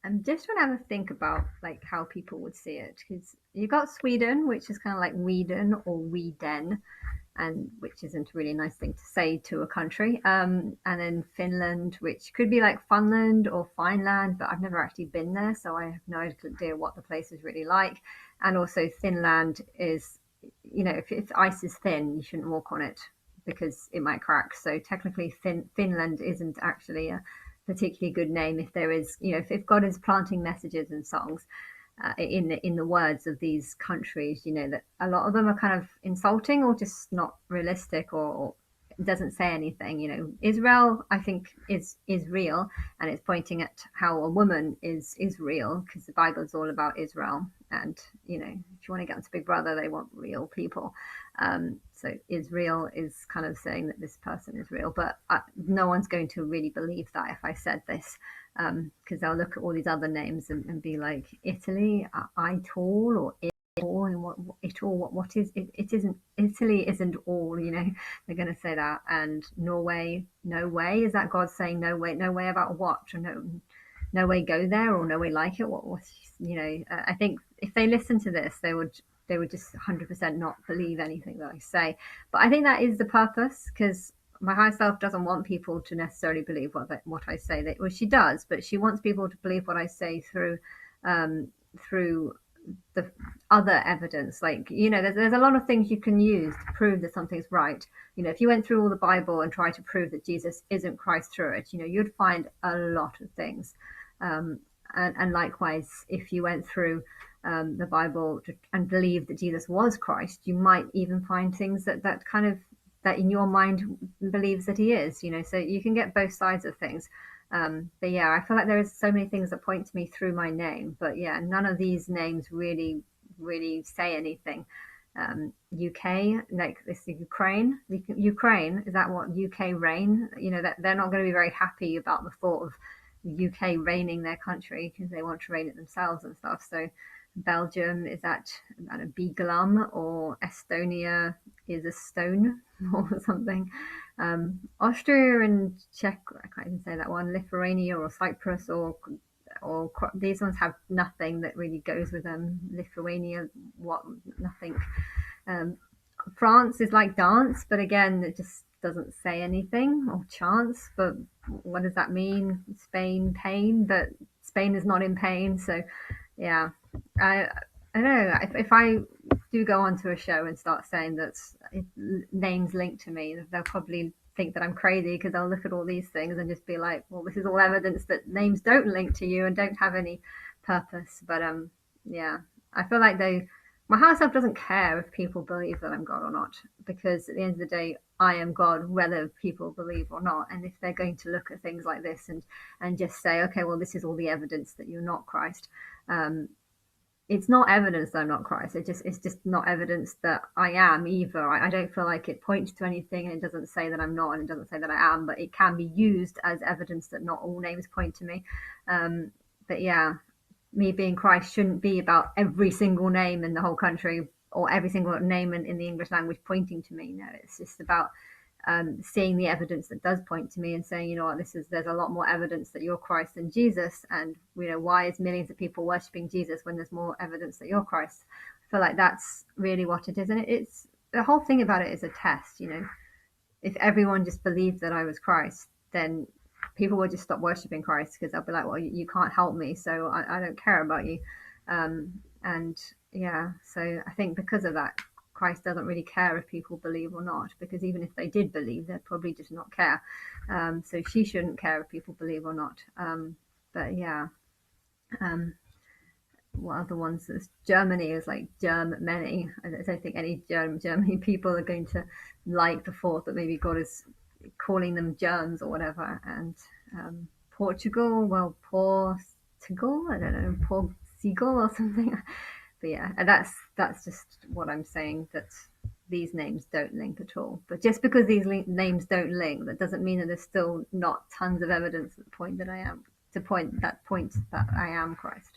I'm just trying to have a think about like how people would see it, because you got Sweden, which is kind of like Whedon or Whedon, and which isn't really a nice thing to say to a country. And then Finland, which could be like Funland or Fineland, but I've never actually been there, so I have no idea what the place is really like. And also, Finland is, if ice is thin, you shouldn't walk on it because it might crack. So technically, Finland isn't actually a particularly good name if there is, if God is planting messages and songs in the words of these countries, that a lot of them are kind of insulting or just not realistic, or doesn't say anything. Israel, I think, is real, and it's pointing at how a woman is real, because the Bible is all about Israel. And if you want to get into Big Brother, they want real people. So Israel is kind of saying that this person is real, but no one's going to really believe that if I said this, because they'll look at all these other names and be like, Italy, Itall, or all, and it all, what is it? It isn't, Italy isn't all, they're going to say that. And Norway, no way. Is that God saying no way? No way about what? Or no way go there, or no way like it? What, I think if they listen to this, they would just 100% not believe anything that I say. But I think that is the purpose, because my higher self doesn't want people to necessarily believe what I say. Well, she does, but she wants people to believe what I say through the other evidence. Like, there's a lot of things you can use to prove that something's right. If you went through all the Bible and tried to prove that Jesus isn't Christ through it, you'd find a lot of things. And likewise, if you went through the Bible and believed that Jesus was Christ, you might even find things that kind of, that in your mind believes that he is. So you can get both sides of things. But yeah, I feel like there is so many things that point to me through my name. But yeah, none of these names really say anything. UK, like this Ukraine. Ukraine, is that what UK reign? That they're not going to be very happy about the thought of the UK reigning their country, because they want to reign it themselves and stuff. So Belgium, is that, I don't know, Biglum, or Estonia is a stone or something. Austria and Czech, I can't even say that one. Lithuania or Cyprus, or these ones have nothing that really goes with them. Lithuania, what, nothing. Um, France is like dance, but again, it just doesn't say anything, or chance. But what does that mean? Spain, pain, but Spain is not in pain. So yeah, I I don't know, if I do go onto a show and start saying that names linked to me, they'll probably think that I'm crazy, because they'll look at all these things and just be like, well, this is all evidence that names don't link to you and don't have any purpose. But yeah, I feel like my higher self doesn't care if people believe that I'm God or not, because at the end of the day, I am God, whether people believe or not. And if they're going to look at things like this and just say, okay, well, this is all the evidence that you're not Christ. Um, it's not evidence that I'm not Christ. It's just not evidence that I am either. I don't feel like it points to anything, and it doesn't say that I'm not, and it doesn't say that I am, but it can be used as evidence that not all names point to me. Um, but yeah, me being Christ shouldn't be about every single name in the whole country, or every single name in the English language pointing to me. No, it's just about seeing the evidence that does point to me and saying, what, there's a lot more evidence that you're Christ than Jesus. And why is millions of people worshiping Jesus when there's more evidence that you're Christ? I feel like that's really what it is. And it's the whole thing about it is a test. If everyone just believed that I was Christ, then people would just stop worshiping Christ, because they'll be like, well, you can't help me, so I don't care about you. And yeah, so I think because of that, Christ doesn't really care if people believe or not, because even if they did believe, they'd probably just not care. So she shouldn't care if people believe or not. But yeah, um, what other ones? Germany is like Germany. I don't think any Germany people are going to like the thought that maybe God is calling them germs or whatever. And Portugal, well, Portugal, I don't know, Portugal or something. But yeah, and that's just what I'm saying, that these names don't link at all. But just because these names don't link, that doesn't mean that there's still not tons of evidence that point that I am Christ.